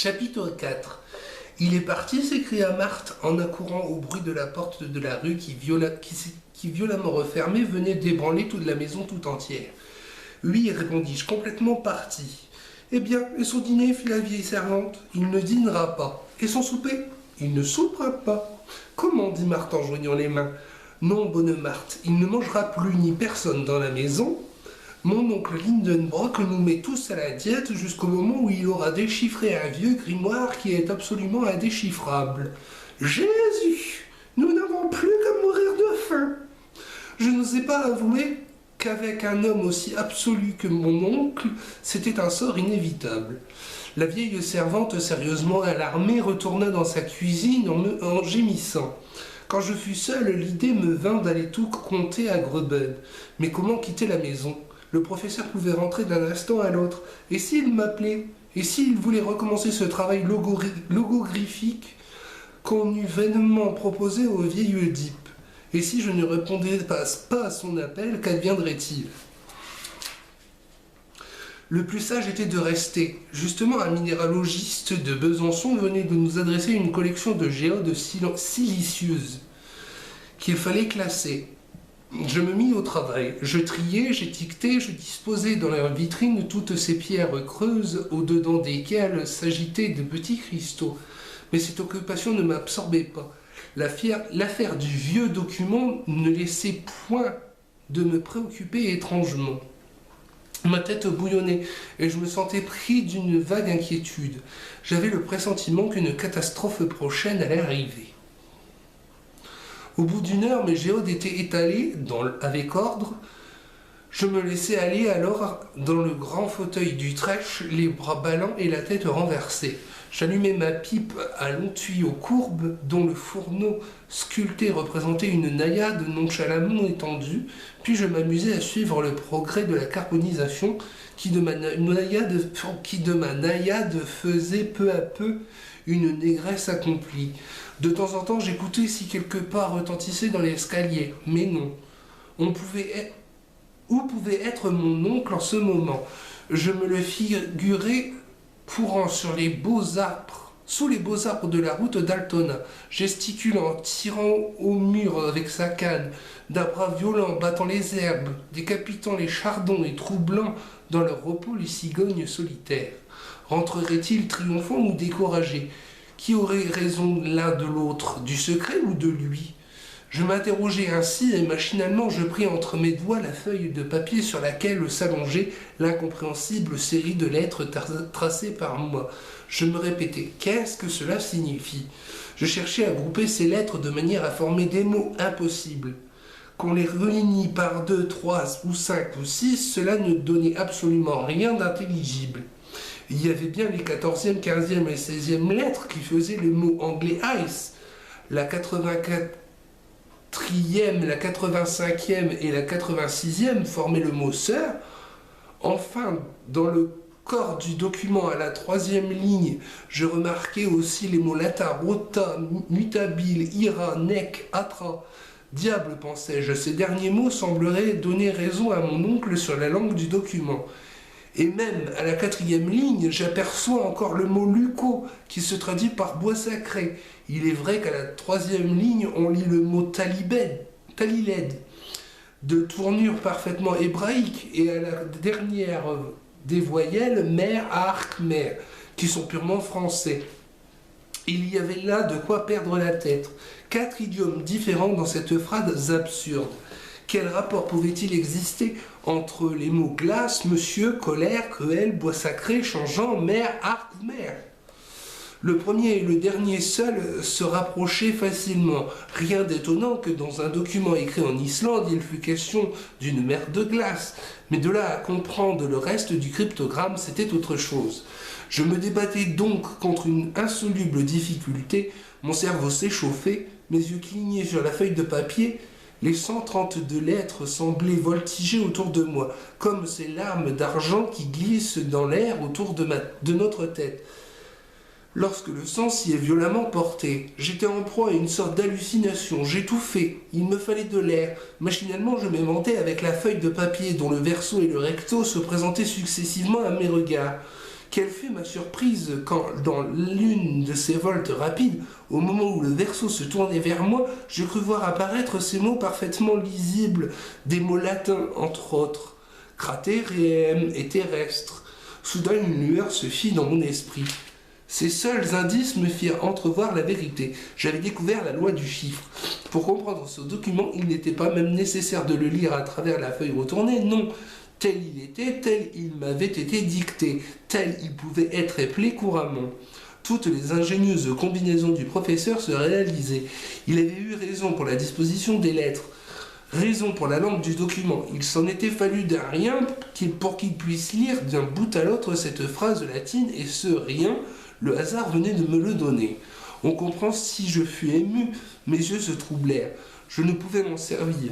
Chapitre 4. Il est parti, s'écria Marthe en accourant au bruit de la porte de la rue qui violemment refermée venait d'ébranler toute la maison tout entière. Oui, répondis-je, complètement parti. Eh bien, et son dîner, fit la vieille servante. Il ne dînera pas. Et son souper? Il ne soupera pas. Comment, dit Marthe en joignant les mains. Non, bonne Marthe, il ne mangera plus ni personne dans la maison. Mon oncle Lindenbrock nous met tous à la diète jusqu'au moment où il aura déchiffré un vieux grimoire qui est absolument indéchiffrable. Jésus! Nous n'avons plus qu'à mourir de faim. Je n'osais pas avouer qu'avec un homme aussi absolu que mon oncle, c'était un sort inévitable. La vieille servante, sérieusement alarmée, retourna dans sa cuisine en gémissant. Quand je fus seul, l'idée me vint d'aller tout conter à Grubben. Mais comment quitter la maison? Le professeur pouvait rentrer d'un instant à l'autre. Et s'il m'appelait? Et s'il voulait recommencer ce travail logographique qu'on eût vainement proposé au vieil Oedipe? Et si je ne répondais pas à son appel, qu'adviendrait-il? Le plus sage était de rester. Justement, un minéralogiste de Besançon venait de nous adresser une collection de géodes siliceuses qu'il fallait classer. Je me mis au travail. Je triais, j'étiquetais, je disposais dans la vitrine toutes ces pierres creuses au-dedans desquelles s'agitaient de petits cristaux. Mais cette occupation ne m'absorbait pas. L'affaire du vieux document ne laissait point de me préoccuper étrangement. Ma tête bouillonnait et je me sentais pris d'une vague inquiétude. J'avais le pressentiment qu'une catastrophe prochaine allait arriver. Au bout d'une heure, mes géodes étaient étalées avec ordre. Je me laissai aller alors dans le grand fauteuil d'Utrecht, les bras ballants et la tête renversée. J'allumai ma pipe à long tuyau courbe, dont le fourneau sculpté représentait une naïade nonchalamment étendue, puis je m'amusai à suivre le progrès de la carbonisation qui de ma naïade faisait peu à peu une négresse accomplie. De temps en temps, j'écoutais si quelque pas retentissait dans l'escalier, mais non. Où pouvait être mon oncle en ce moment? Je me le figurais courant sous les beaux arbres de la route d'Altona, gesticulant, tirant au mur avec sa canne, d'un bras violent battant les herbes, décapitant les chardons et troublant dans leur repos les cigognes solitaires. Rentrerait-il triomphant ou découragé? Qui aurait raison l'un de l'autre, du secret ou de lui? Je m'interrogeai ainsi et machinalement je pris entre mes doigts la feuille de papier sur laquelle s'allongeait l'incompréhensible série de lettres tracées par moi. Je me répétais, qu'est-ce que cela signifie? Je cherchais à grouper ces lettres de manière à former des mots impossibles. Qu'on les réunit par 2, 3 ou 5 ou 6, cela ne donnait absolument rien d'intelligible. Il y avait bien les 14e, 15e et 16e lettres qui faisaient le mot anglais ice. La 84e, la 85e et la 86e formaient le mot sœur. Enfin, dans le corps du document à la 3e ligne, je remarquais aussi les mots latins rota, mutabile, ira, nec, atra. Diable, pensais-je, ces derniers mots sembleraient donner raison à mon oncle sur la langue du document. Et même à la 4e ligne, j'aperçois encore le mot Luco, qui se traduit par bois sacré. Il est vrai qu'à la 3e ligne, on lit le mot taliled, de tournure parfaitement hébraïque, et à la dernière des voyelles, mère, arc, mère, qui sont purement français. Il y avait là de quoi perdre la tête. 4 idiomes différents dans cette phrase absurde. Quel rapport pouvait-il exister entre les mots glace, monsieur, colère, cruel, bois sacré, changeant, mer, arc ou mer? Le premier et le dernier seuls se rapprochaient facilement. Rien d'étonnant que dans un document écrit en Islande, il fût question d'une mer de glace. Mais de là à comprendre le reste du cryptogramme, c'était autre chose. Je me débattais donc contre une insoluble difficulté. Mon cerveau s'échauffait, mes yeux clignaient sur la feuille de papier. Les 132 lettres semblaient voltiger autour de moi, comme ces larmes d'argent qui glissent dans l'air autour de notre tête. Lorsque le sang s'y est violemment porté, j'étais en proie à une sorte d'hallucination, j'étouffais, il me fallait de l'air. Machinalement, je m'aimantais avec la feuille de papier dont le verso et le recto se présentaient successivement à mes regards. Quelle fut ma surprise quand, dans l'une de ces voltes rapides, au moment où le verso se tournait vers moi, je crus voir apparaître ces mots parfaitement lisibles, des mots latins entre autres, cratérium et terrestre. Soudain une lueur se fit dans mon esprit. Ces seuls indices me firent entrevoir la vérité. J'avais découvert la loi du chiffre. Pour comprendre ce document, il n'était pas même nécessaire de le lire à travers la feuille retournée, non. Tel il était, tel il m'avait été dicté, tel il pouvait être appelé couramment. Toutes les ingénieuses combinaisons du professeur se réalisaient. Il avait eu raison pour la disposition des lettres, raison pour la langue du document. Il s'en était fallu d'un rien pour qu'il puisse lire d'un bout à l'autre cette phrase latine, et ce rien, le hasard venait de me le donner. On comprend si je fus ému, mes yeux se troublèrent. Je ne pouvais m'en servir.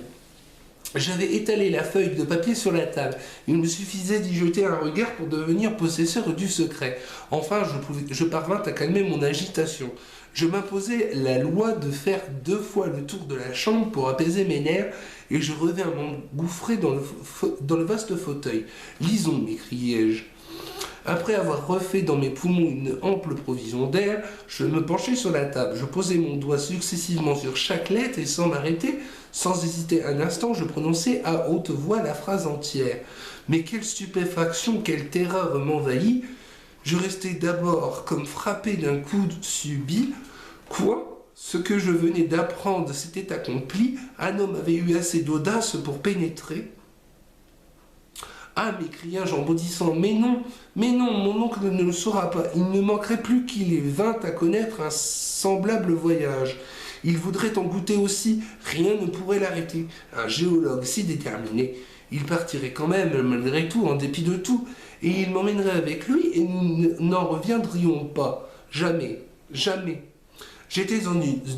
J'avais étalé la feuille de papier sur la table. Il me suffisait d'y jeter un regard pour devenir possesseur du secret. Enfin, je parvins à calmer mon agitation. Je m'imposais la loi de faire 2 fois le tour de la chambre pour apaiser mes nerfs, et je revins m'engouffrer dans le vaste fauteuil. « Lisons », m'écriai-je. Après avoir refait dans mes poumons une ample provision d'air, je me penchai sur la table. Je posai mon doigt successivement sur chaque lettre et sans m'arrêter, sans hésiter un instant, je prononçai à haute voix la phrase entière. Mais quelle stupéfaction, quelle terreur m'envahit! Je restai d'abord comme frappé d'un coup subit. Quoi? Ce que je venais d'apprendre s'était accompli. Un homme avait eu assez d'audace pour pénétrer. Ah, m'écria-je en maudissant, mais non, mon oncle ne le saura pas. Il ne manquerait plus qu'il ait vint à connaître un semblable voyage. Il voudrait en goûter aussi, rien ne pourrait l'arrêter. Un géologue si déterminé, il partirait quand même, malgré tout, en dépit de tout, et il m'emmènerait avec lui, et nous n'en reviendrions pas. Jamais, jamais. J'étais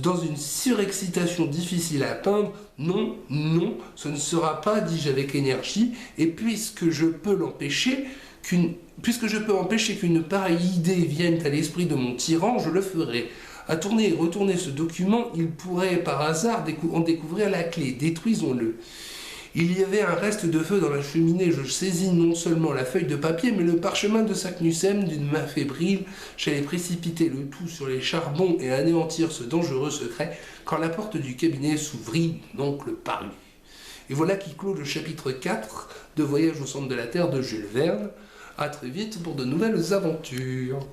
dans une surexcitation difficile à peindre. Non, ce ne sera pas, dis-je avec énergie, et puisque je peux empêcher qu'une pareille idée vienne à l'esprit de mon tyran, je le ferai. À tourner et retourner ce document, il pourrait par hasard en découvrir la clé. Détruisons-le. Il y avait un reste de feu dans la cheminée. Je saisis non seulement la feuille de papier, mais le parchemin de Saknussemm d'une main fébrile. J'allais précipiter le tout sur les charbons et anéantir ce dangereux secret, quand la porte du cabinet s'ouvrit, mon oncle parut. Et voilà qui clôt le chapitre 4 de Voyage au centre de la Terre de Jules Verne. À très vite pour de nouvelles aventures.